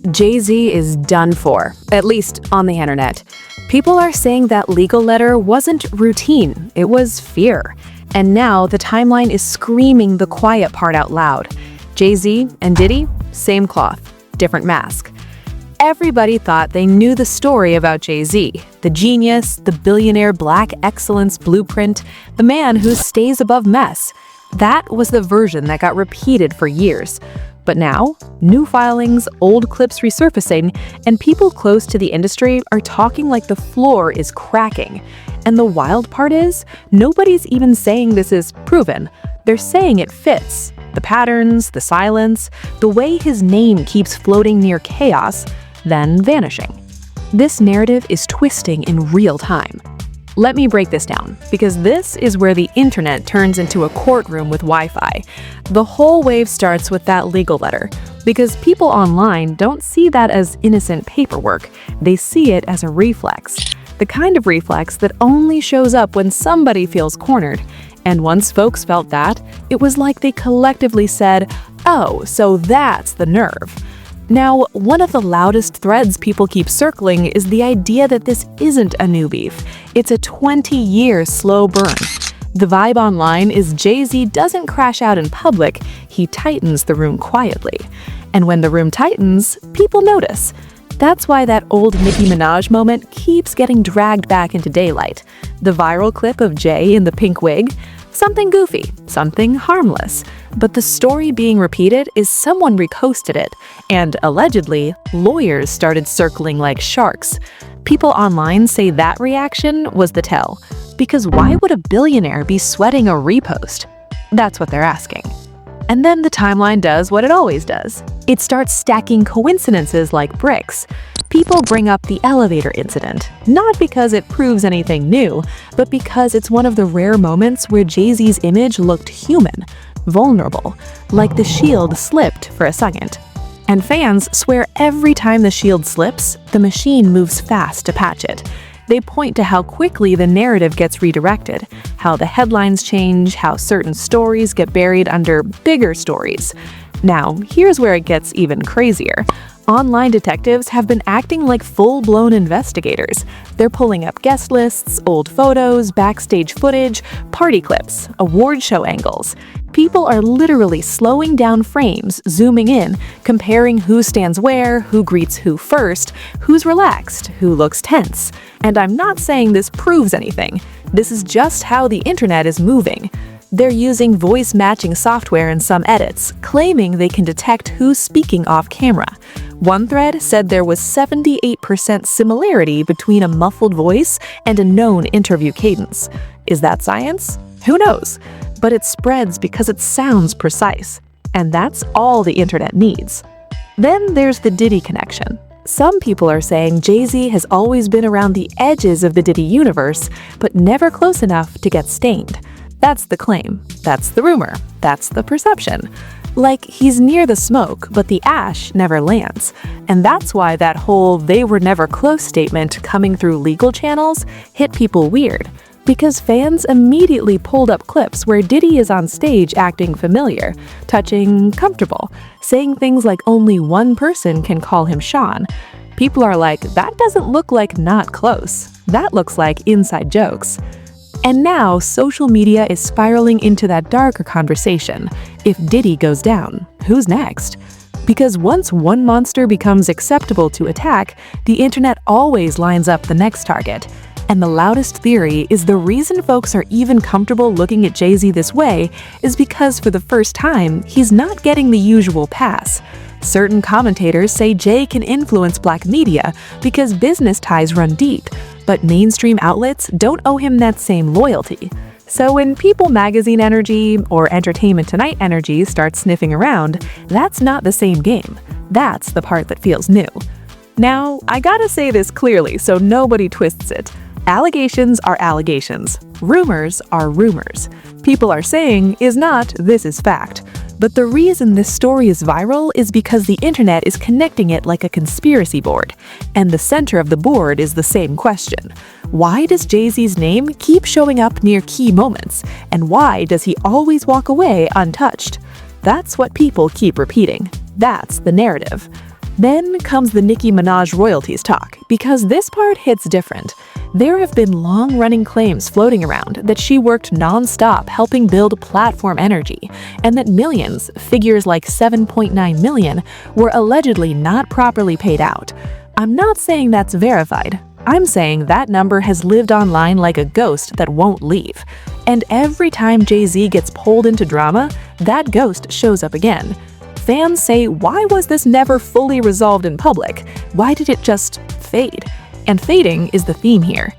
JayZ is done for, at least on the internet. People are saying that legal letter wasn't routine, it was fear. And now the timeline is screaming the quiet part out loud. JayZ and Diddy, same cloth, different mask. Everybody thought they knew the story about JayZ, the genius, the billionaire black excellence blueprint, the man who stays above mess. That was the version that got repeated for years. But now, new filings, old clips resurfacing, and people close to the industry are talking like the floor is cracking. And the wild part is, nobody's even saying this is proven. They're saying it fits. The patterns, the silence, the way his name keeps floating near chaos, then vanishing. This narrative is twisting in real time. Let me break this down, because this is where the internet turns into a courtroom with Wi-Fi. The whole wave starts with that legal letter, because people online don't see that as innocent paperwork. They see it as a reflex. The kind of reflex that only shows up when somebody feels cornered. And once folks felt that, it was like they collectively said, "Oh, so that's the nerve." Now, one of the loudest threads people keep circling is the idea that this isn't a new beef. It's a 20-year slow burn. The vibe online is JayZ doesn't crash out in public, he tightens the room quietly. And when the room tightens, people notice. That's why that old Nicki Minaj moment keeps getting dragged back into daylight. The viral clip of Jay in the pink wig? Something goofy, something harmless. But the story being repeated is someone reposted it, and allegedly, lawyers started circling like sharks. People online say that reaction was the tell. Because why would a billionaire be sweating a repost? That's what they're asking. And then the timeline does what it always does. It starts stacking coincidences like bricks. People bring up the elevator incident, not because it proves anything new, but because it's one of the rare moments where JayZ's image looked human, vulnerable, like the shield slipped for a second. And fans swear every time the shield slips, the machine moves fast to patch it. They point to how quickly the narrative gets redirected, how the headlines change, how certain stories get buried under bigger stories. Now, here's where it gets even crazier. Online detectives have been acting like full-blown investigators. They're pulling up guest lists, old photos, backstage footage, party clips, award show angles. People are literally slowing down frames, zooming in, comparing who stands where, who greets who first, who's relaxed, who looks tense. And I'm not saying this proves anything. This is just how the internet is moving. They're using voice-matching software in some edits, claiming they can detect who's speaking off camera. One thread said there was 78% similarity between a muffled voice and a known interview cadence. Is that science? Who knows? But it spreads because it sounds precise. And that's all the internet needs. Then there's the Diddy connection. Some people are saying JayZ has always been around the edges of the Diddy universe, but never close enough to get stained. That's the claim. That's the rumor. That's the perception. Like, he's near the smoke, but the ash never lands. And that's why that whole "they were never close" statement coming through legal channels hit people weird. Because fans immediately pulled up clips where Diddy is on stage acting familiar, touching, comfortable, saying things like only one person can call him Sean. People are like, that doesn't look like not close. That looks like inside jokes. And now, social media is spiraling into that darker conversation. If Diddy goes down, who's next? Because once one monster becomes acceptable to attack, the internet always lines up the next target. And the loudest theory is the reason folks are even comfortable looking at JayZ this way is because for the first time, he's not getting the usual pass. Certain commentators say Jay can influence black media because business ties run deep, but mainstream outlets don't owe him that same loyalty. So when People Magazine energy or Entertainment Tonight energy starts sniffing around, that's not the same game. That's the part that feels new. Now, I gotta say this clearly so nobody twists it. Allegations are allegations. Rumors are rumors. People are saying is not this is fact. But the reason this story is viral is because the internet is connecting it like a conspiracy board. And the center of the board is the same question. Why does JayZ's name keep showing up near key moments? And why does he always walk away untouched? That's what people keep repeating. That's the narrative. Then comes the Nicki Minaj royalties talk, because this part hits different. There have been long-running claims floating around that she worked non-stop helping build platform energy, and that millions, figures like 7.9 million, were allegedly not properly paid out. I'm not saying that's verified. I'm saying that number has lived online like a ghost that won't leave. And every time JayZ gets pulled into drama, that ghost shows up again. Fans say, why was this never fully resolved in public? Why did it just fade? And fading is the theme here.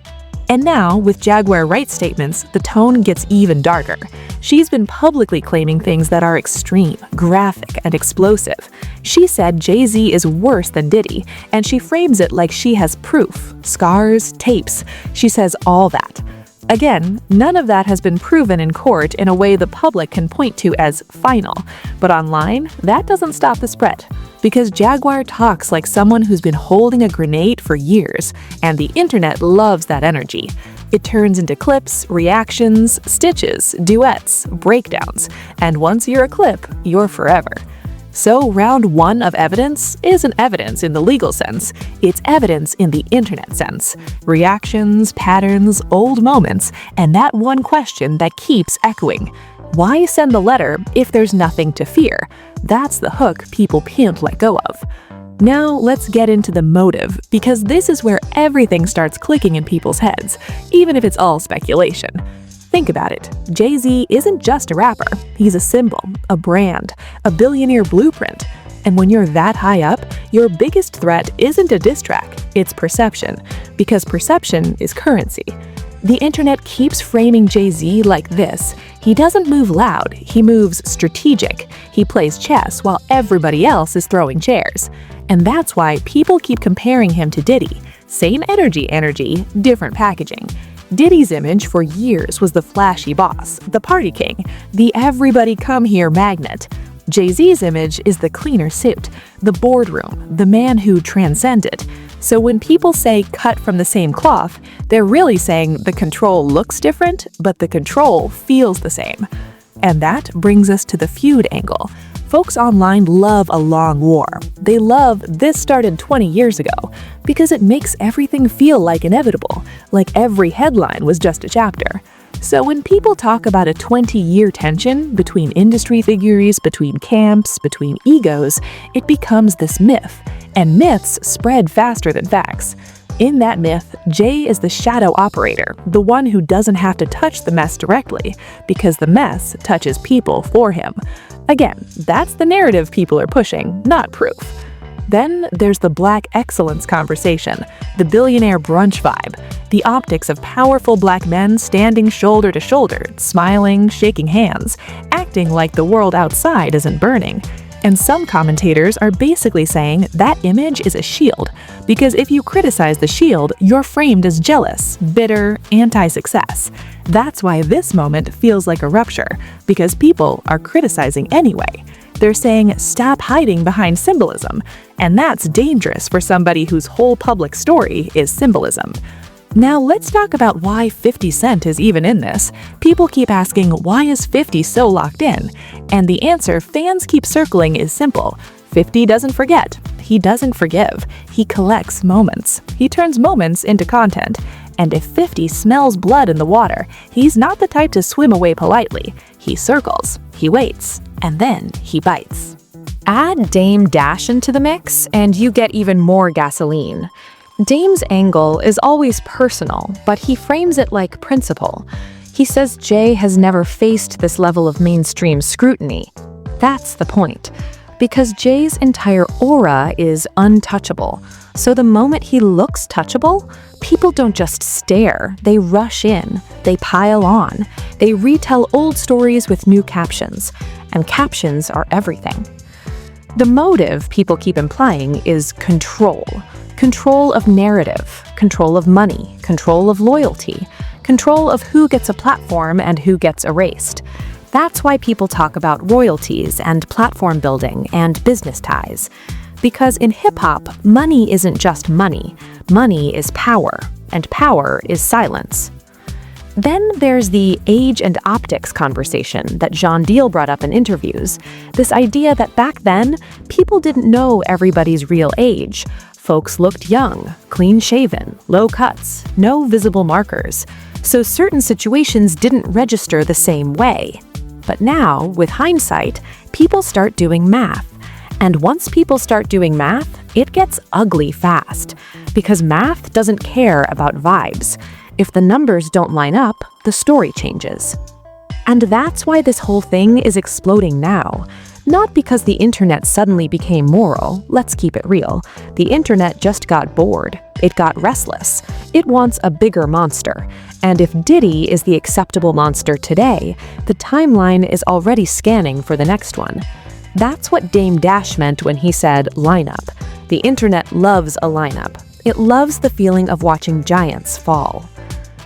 And now, with Jaguar Wright's statements, the tone gets even darker. She's been publicly claiming things that are extreme, graphic, and explosive. She said JayZ is worse than Diddy, and she frames it like she has proof, scars, tapes. She says all that. Again, none of that has been proven in court in a way the public can point to as final. But online, that doesn't stop the spread. Because Jaguar talks like someone who's been holding a grenade for years, and the internet loves that energy. It turns into clips, reactions, stitches, duets, breakdowns, and once you're a clip, you're forever. So round one of evidence isn't evidence in the legal sense, it's evidence in the internet sense. Reactions, patterns, old moments, and that one question that keeps echoing. Why send the letter if there's nothing to fear? That's the hook people can't let go of. Now let's get into the motive, because this is where everything starts clicking in people's heads, even if it's all speculation. Think about it. JayZ isn't just a rapper. He's a symbol, a brand, a billionaire blueprint. And when you're that high up, your biggest threat isn't a diss track, it's perception, because perception is currency. The internet keeps framing JayZ like this. He doesn't move loud, he moves strategic. He plays chess while everybody else is throwing chairs. And that's why people keep comparing him to Diddy. Same energy, different packaging. Diddy's image for years was the flashy boss, the party king, the everybody-come-here magnet. JayZ's image is the cleaner suit, the boardroom, the man who transcended. So when people say cut from the same cloth, they're really saying the control looks different, but the control feels the same. And that brings us to the feud angle. Folks online love a long war. They love "this started 20 years ago" because it makes everything feel like inevitable, like every headline was just a chapter. So when people talk about a 20-year tension between industry figures, between camps, between egos, it becomes this myth. And myths spread faster than facts. In that myth, Jay is the shadow operator, the one who doesn't have to touch the mess directly, because the mess touches people for him. Again, that's the narrative people are pushing, not proof. Then there's the black excellence conversation, the billionaire brunch vibe, the optics of powerful black men standing shoulder to shoulder, smiling, shaking hands, acting like the world outside isn't burning. And some commentators are basically saying that image is a shield, because if you criticize the shield, you're framed as jealous, bitter, anti-success. That's why this moment feels like a rupture, because people are criticizing anyway. They're saying, stop hiding behind symbolism, and that's dangerous for somebody whose whole public story is symbolism. Now let's talk about why 50 Cent is even in this. People keep asking, why is 50 so locked in? And the answer fans keep circling is simple. 50 doesn't forget. He doesn't forgive. He collects moments. He turns moments into content. And if 50 smells blood in the water, he's not the type to swim away politely. He circles, he waits, and then he bites. Add Dame Dash into the mix, and you get even more gasoline. Dame's angle is always personal, but he frames it like principle. He says Jay has never faced this level of mainstream scrutiny. That's the point. Because Jay's entire aura is untouchable. So the moment he looks touchable, people don't just stare, they rush in, they pile on, they retell old stories with new captions. And captions are everything. The motive people keep implying is control. Control of narrative, control of money, control of loyalty, control of who gets a platform and who gets erased. That's why people talk about royalties and platform building and business ties. Because in hip-hop, money isn't just money. Money is power, and power is silence. Then there's the age and optics conversation that Jean Deal brought up in interviews. This idea that back then, people didn't know everybody's real age. Folks looked young, clean-shaven, low cuts, no visible markers. So certain situations didn't register the same way. But now, with hindsight, people start doing math. And once people start doing math, it gets ugly fast. Because math doesn't care about vibes. If the numbers don't line up, the story changes. And that's why this whole thing is exploding now. Not because the internet suddenly became moral, let's keep it real. The internet just got bored. It got restless. It wants a bigger monster. And if Diddy is the acceptable monster today, the timeline is already scanning for the next one. That's what Dame Dash meant when he said lineup. The internet loves a lineup. It loves the feeling of watching giants fall.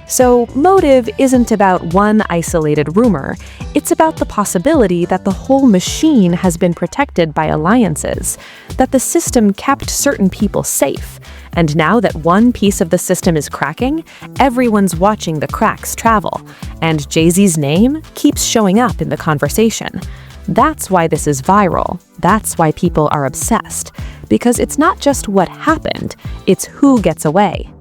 So, motive isn't about one isolated rumor. It's about the possibility that the whole machine has been protected by alliances, that the system kept certain people safe, and now that one piece of the system is cracking, everyone's watching the cracks travel, and JayZ's name keeps showing up in the conversation. That's why this is viral. That's why people are obsessed. Because it's not just what happened, it's who gets away.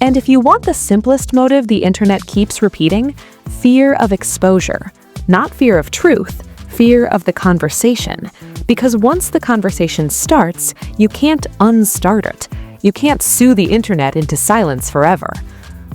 And if you want the simplest motive the internet keeps repeating, fear of exposure. Not fear of truth, fear of the conversation. Because once the conversation starts, you can't unstart it. You can't sue the internet into silence forever.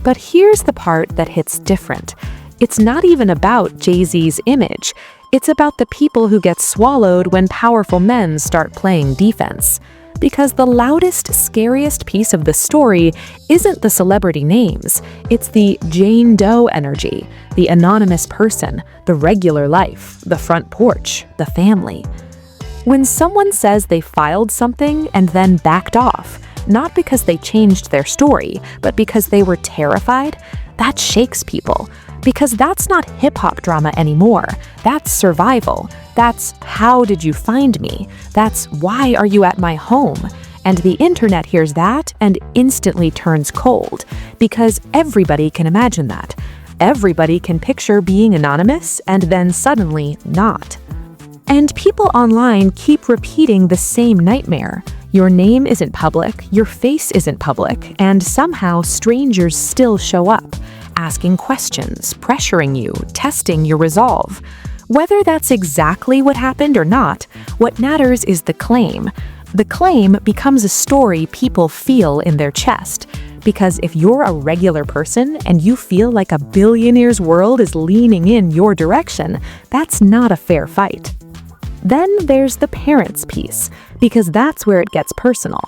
But here's the part that hits different. It's not even about JayZ's image. It's about the people who get swallowed when powerful men start playing defense. Because the loudest, scariest piece of the story isn't the celebrity names. It's the Jane Doe energy, the anonymous person, the regular life, the front porch, the family. When someone says they filed something and then backed off, not because they changed their story, but because they were terrified, that shakes people. Because that's not hip-hop drama anymore. That's survival. That's how did you find me? That's why are you at my home? And the internet hears that and instantly turns cold. Because everybody can imagine that. Everybody can picture being anonymous and then suddenly not. And people online keep repeating the same nightmare. Your name isn't public, your face isn't public, and somehow strangers still show up. Asking questions, pressuring you, testing your resolve. Whether that's exactly what happened or not, what matters is the claim. The claim becomes a story people feel in their chest. Because if you're a regular person and you feel like a billionaire's world is leaning in your direction, that's not a fair fight. Then there's the parents piece, because that's where it gets personal.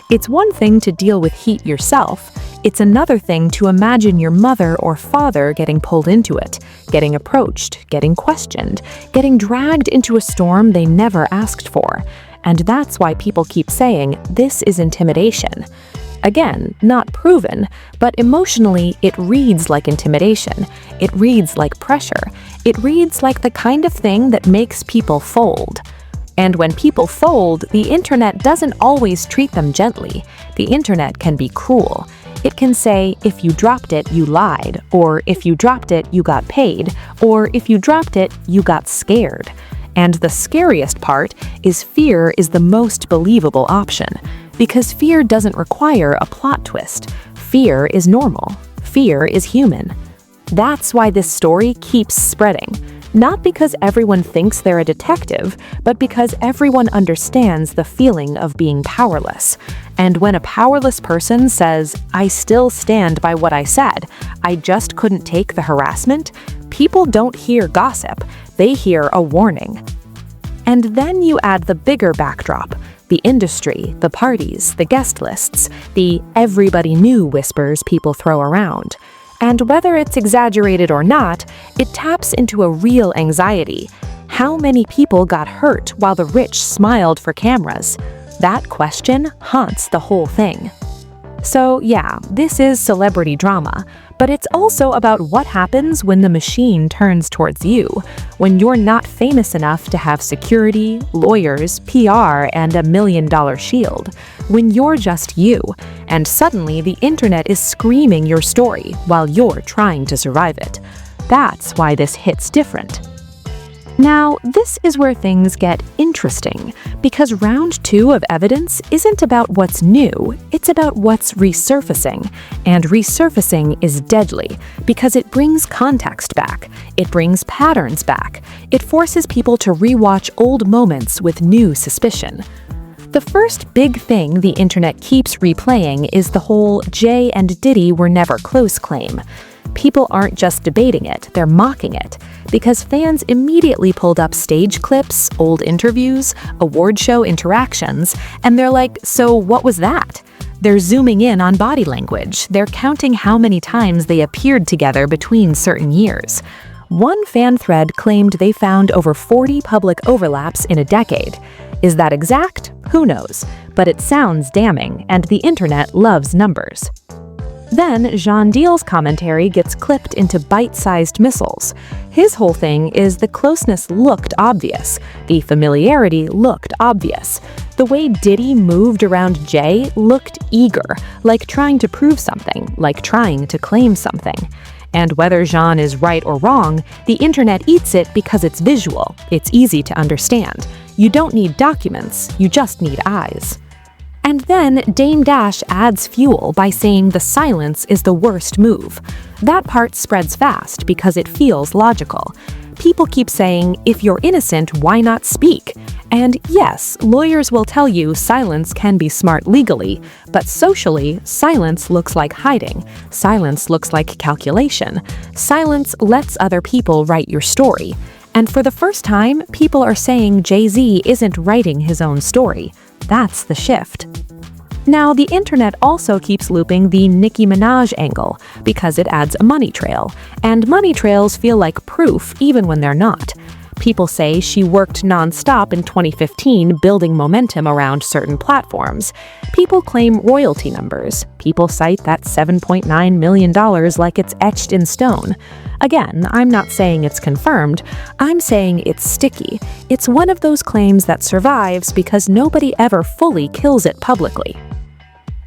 It's one thing to deal with heat yourself. It's another thing to imagine your mother or father getting pulled into it, getting approached, getting questioned, getting dragged into a storm they never asked for. And that's why people keep saying, this is intimidation. Again, not proven, but emotionally it reads like intimidation. It reads like pressure. It reads like the kind of thing that makes people fold. And when people fold, the internet doesn't always treat them gently. The internet can be cruel. It can say, if you dropped it, you lied, or if you dropped it, you got paid, or if you dropped it, you got scared. And the scariest part is fear is the most believable option, because fear doesn't require a plot twist. Fear is normal. Fear is human. That's why this story keeps spreading. Not because everyone thinks they're a detective, but because everyone understands the feeling of being powerless. And when a powerless person says, I still stand by what I said, I just couldn't take the harassment, people don't hear gossip, they hear a warning. And then you add the bigger backdrop, the industry, the parties, the guest lists, the everybody knew whispers people throw around. And whether it's exaggerated or not, it taps into a real anxiety. How many people got hurt while the rich smiled for cameras? That question haunts the whole thing. So yeah, this is celebrity drama, But it's also about what happens when the machine turns towards you, when you're not famous enough to have security, lawyers, PR, and $1 million shield, when you're just you, and suddenly the internet is screaming your story while you're trying to survive it. That's why this hits different. Now, this is where things get interesting, because round 2 of evidence isn't about what's new, it's about what's resurfacing. And resurfacing is deadly, because it brings context back, it brings patterns back, it forces people to rewatch old moments with new suspicion. The first big thing the internet keeps replaying is the whole Jay and Diddy were never close claim. People aren't just debating it, they're mocking it, because fans immediately pulled up stage clips, old interviews, award show interactions, and they're like, so what was that? They're zooming in on body language, they're counting how many times they appeared together between certain years. One fan thread claimed they found over 40 public overlaps in a decade. Is that exact? Who knows? But it sounds damning, and the internet loves numbers. Then, Jean Deal's commentary gets clipped into bite-sized missiles. His whole thing is the closeness looked obvious, the familiarity looked obvious. The way Diddy moved around Jay looked eager, like trying to prove something, like trying to claim something. And whether Jean is right or wrong, the internet eats it because it's visual, it's easy to understand. You don't need documents, you just need eyes. And then Dame Dash adds fuel by saying the silence is the worst move. That part spreads fast because it feels logical. People keep saying, if you're innocent, why not speak? And yes, lawyers will tell you silence can be smart legally, but socially, silence looks like hiding. Silence looks like calculation. Silence lets other people write your story. And for the first time, people are saying JayZ isn't writing his own story. That's the shift. Now, the internet also keeps looping the Nicki Minaj angle because it adds a money trail, and money trails feel like proof even when they're not. People say she worked non-stop in 2015 building momentum around certain platforms. People claim royalty numbers. People cite that $7.9 million like it's etched in stone. Again, I'm not saying it's confirmed, I'm saying it's sticky. It's one of those claims that survives because nobody ever fully kills it publicly.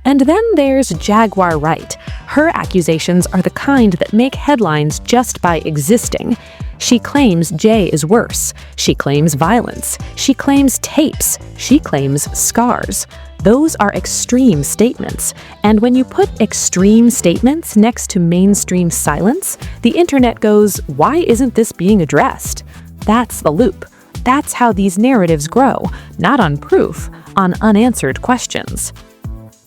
And then there's Jaguar Wright. Her accusations are the kind that make headlines just by existing. She claims Jay is worse. She claims violence. She claims tapes. She claims scars. Those are extreme statements. And when you put extreme statements next to mainstream silence, the internet goes, why isn't this being addressed? That's the loop. That's how these narratives grow, not on proof, on unanswered questions.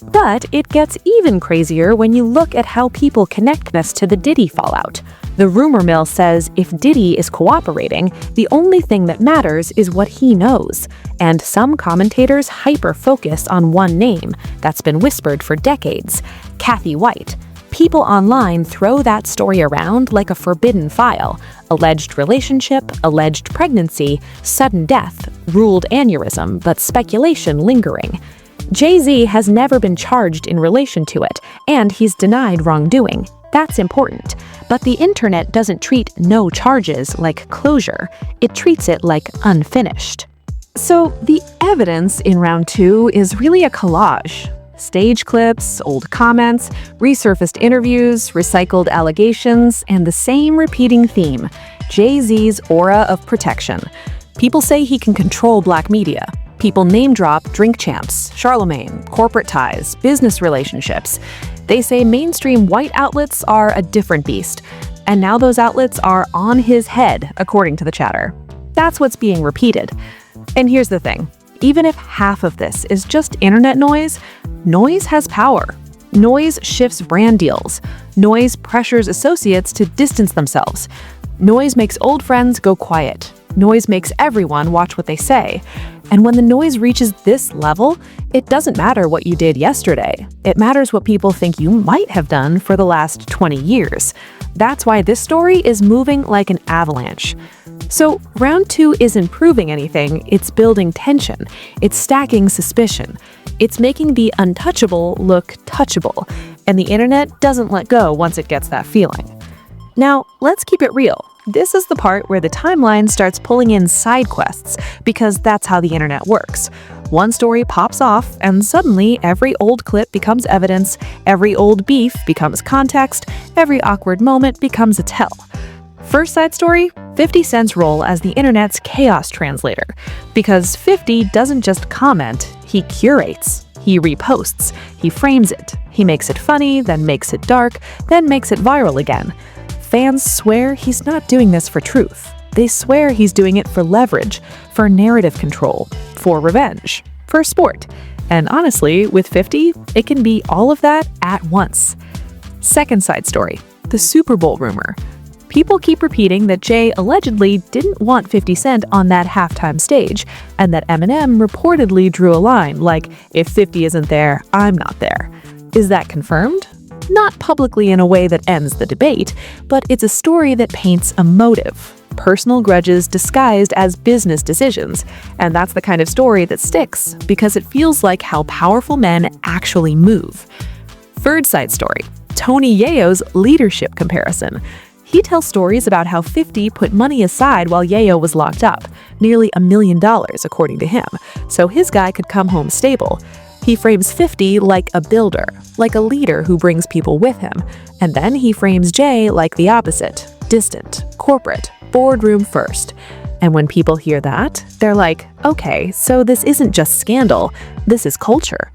But it gets even crazier when you look at how people connect this to the Diddy fallout. The rumor mill says if Diddy is cooperating, the only thing that matters is what he knows. And some commentators hyper-focus on one name that's been whispered for decades, Kathy White. People online throw that story around like a forbidden file. Alleged relationship, alleged pregnancy, sudden death, ruled aneurysm, but speculation lingering. JayZ has never been charged in relation to it, and he's denied wrongdoing. That's important. But the internet doesn't treat no charges like closure. It treats it like unfinished. So the evidence in round 2 is really a collage. Stage clips, old comments, resurfaced interviews, recycled allegations, and the same repeating theme, JayZ's aura of protection. People say he can control black media. People name drop Drink Champs, Charlemagne, corporate ties, business relationships. They say mainstream white outlets are a different beast. And now those outlets are on his head, according to the chatter. That's what's being repeated. And here's the thing. Even if half of this is just internet noise, noise has power. Noise shifts brand deals. Noise pressures associates to distance themselves. Noise makes old friends go quiet. Noise makes everyone watch what they say. And when the noise reaches this level, it doesn't matter what you did yesterday. It matters what people think you might have done for the last 20 years. That's why this story is moving like an avalanche. So round 2 isn't proving anything, it's building tension. It's stacking suspicion. It's making the untouchable look touchable. and the internet doesn't let go once it gets that feeling. Now, let's keep it real. This is the part where the timeline starts pulling in side quests, because that's how the internet works. One story pops off, and suddenly every old clip becomes evidence, every old beef becomes context, every awkward moment becomes a tell. First side story, 50 Cent's role as the internet's chaos translator. Because 50 doesn't just comment, he curates. He reposts, he frames it, he makes it funny, then makes it dark, then makes it viral again. Fans swear he's not doing this for truth. They swear he's doing it for leverage, for narrative control, for revenge, for sport. And honestly, with 50, it can be all of that at once. Second side story, the Super Bowl rumor. People keep repeating that Jay allegedly didn't want 50 Cent on that halftime stage, and that Eminem reportedly drew a line like, if 50 isn't there, I'm not there. Is that confirmed? Not publicly in a way that ends the debate, but it's a story that paints a motive. Personal grudges disguised as business decisions. And that's the kind of story that sticks, because it feels like how powerful men actually move. Third side story, Tony Yayo's leadership comparison. He tells stories about how 50 put money aside while Yayo was locked up, nearly $1 million according to him, so his guy could come home stable. He frames 50 like a builder, like a leader who brings people with him, and then he frames Jay like the opposite, distant, corporate, boardroom first. And when people hear that, they're like, okay, so this isn't just scandal, this is culture.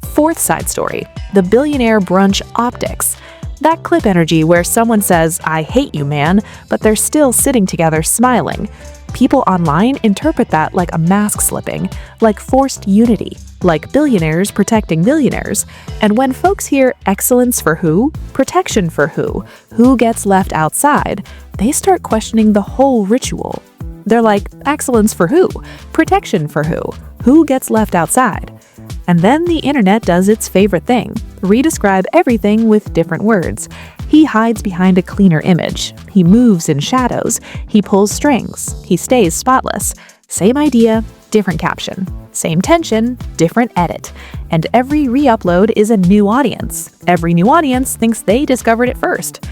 Fourth side story, the billionaire brunch optics. That clip energy where someone says, I hate you, man, but they're still sitting together smiling. People online interpret that like a mask slipping, like forced unity, like billionaires protecting millionaires. And when folks hear excellence for who, protection for who gets left outside, they start questioning the whole ritual. They're like, excellence for who, protection for who gets left outside? And then the internet does its favorite thing, redescribe everything with different words. He hides behind a cleaner image. He moves in shadows. He pulls strings. He stays spotless. Same idea, different caption. Same tension, different edit. And every re-upload is a new audience. Every new audience thinks they discovered it first.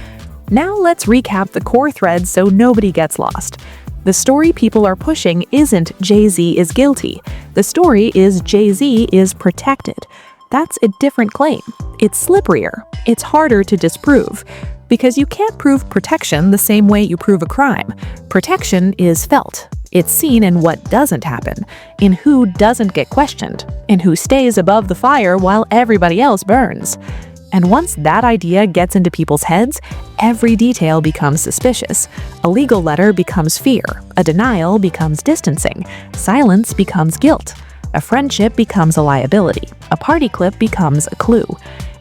Now let's recap the core threads so nobody gets lost. The story people are pushing isn't JayZ is guilty. The story is JayZ is protected. That's a different claim. It's slipperier. It's harder to disprove. Because you can't prove protection the same way you prove a crime. Protection is felt. It's seen in what doesn't happen, in who doesn't get questioned, in who stays above the fire while everybody else burns. And once that idea gets into people's heads, every detail becomes suspicious. A legal letter becomes fear. A denial becomes distancing. Silence becomes guilt. A friendship becomes a liability. A party clip becomes a clue.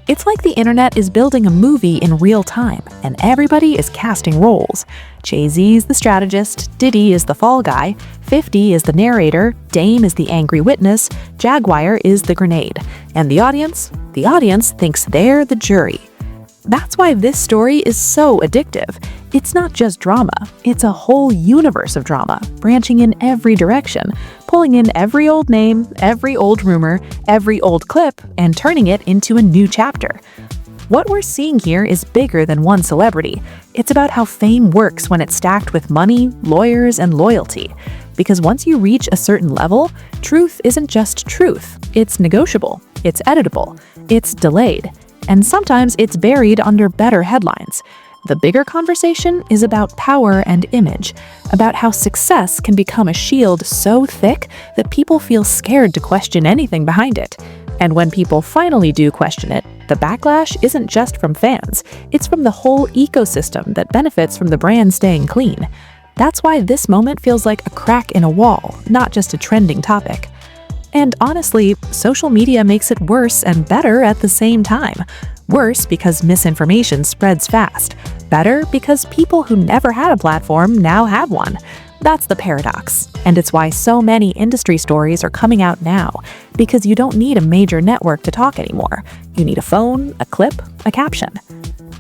It's like the internet is building a movie in real time, and everybody is casting roles. JayZ is the strategist, Diddy is the fall guy, 50 is the narrator, Dame is the angry witness, Jaguar is the grenade. And the audience thinks they're the jury. That's why this story is so addictive. It's not just drama, it's a whole universe of drama, branching in every direction, pulling in every old name, every old rumor, every old clip, and turning it into a new chapter. What we're seeing here is bigger than one celebrity. It's about how fame works when it's stacked with money, lawyers, and loyalty. Because once you reach a certain level, truth isn't just truth. It's negotiable, it's editable, it's delayed, and sometimes it's buried under better headlines. The bigger conversation is about power and image, about how success can become a shield so thick that people feel scared to question anything behind it. And when people finally do question it, the backlash isn't just from fans, it's from the whole ecosystem that benefits from the brand staying clean. That's why this moment feels like a crack in a wall, not just a trending topic. And honestly, social media makes it worse and better at the same time. Worse because misinformation spreads fast. Better because people who never had a platform now have one. That's the paradox. And it's why so many industry stories are coming out now. Because you don't need a major network to talk anymore. You need a phone, a clip, a caption.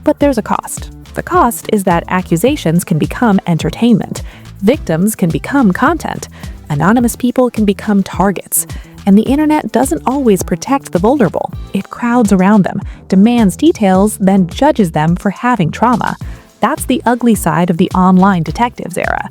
But there's a cost. The cost is that accusations can become entertainment. Victims can become content. Anonymous people can become targets. And the internet doesn't always protect the vulnerable. It crowds around them, demands details, then judges them for having trauma. That's the ugly side of the online detectives era.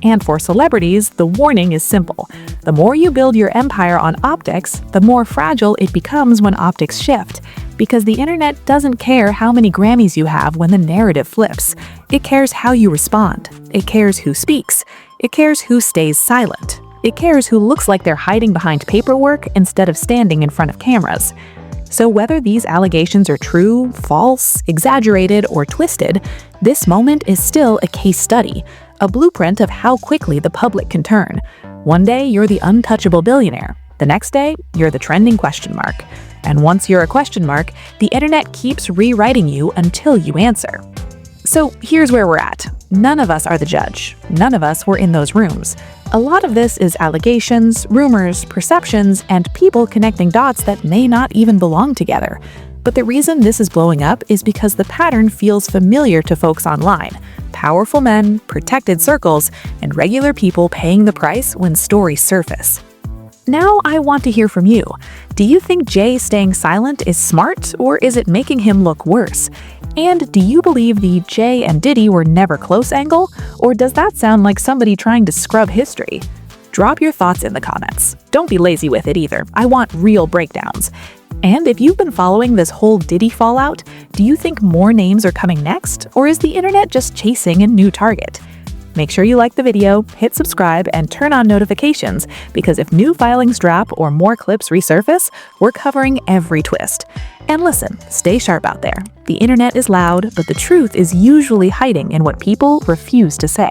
And for celebrities, the warning is simple. The more you build your empire on optics, the more fragile it becomes when optics shift. Because the internet doesn't care how many Grammys you have when the narrative flips. It cares how you respond. It cares who speaks. It cares who stays silent. It cares who looks like they're hiding behind paperwork instead of standing in front of cameras. So whether these allegations are true, false, exaggerated, or twisted, this moment is still a case study, a blueprint of how quickly the public can turn. One day, you're the untouchable billionaire. The next day, you're the trending question mark. And once you're a question mark, the internet keeps rewriting you until you answer. So here's where we're at. None of us are the judge. None of us were in those rooms. A lot of this is allegations, rumors, perceptions, and people connecting dots that may not even belong together. But the reason this is blowing up is because the pattern feels familiar to folks online. Powerful men, protected circles, and regular people paying the price when stories surface. Now I want to hear from you. Do you think Jay staying silent is smart, or is it making him look worse? And do you believe the Jay and Diddy were never close angle, or does that sound like somebody trying to scrub history? Drop your thoughts in the comments. Don't be lazy with it either. I want real breakdowns. And if you've been following this whole Diddy fallout, do you think more names are coming next, or is the internet just chasing a new target? Make sure you like the video, hit subscribe, and turn on notifications, because if new filings drop or more clips resurface, we're covering every twist. And listen, stay sharp out there. The internet is loud, but the truth is usually hiding in what people refuse to say.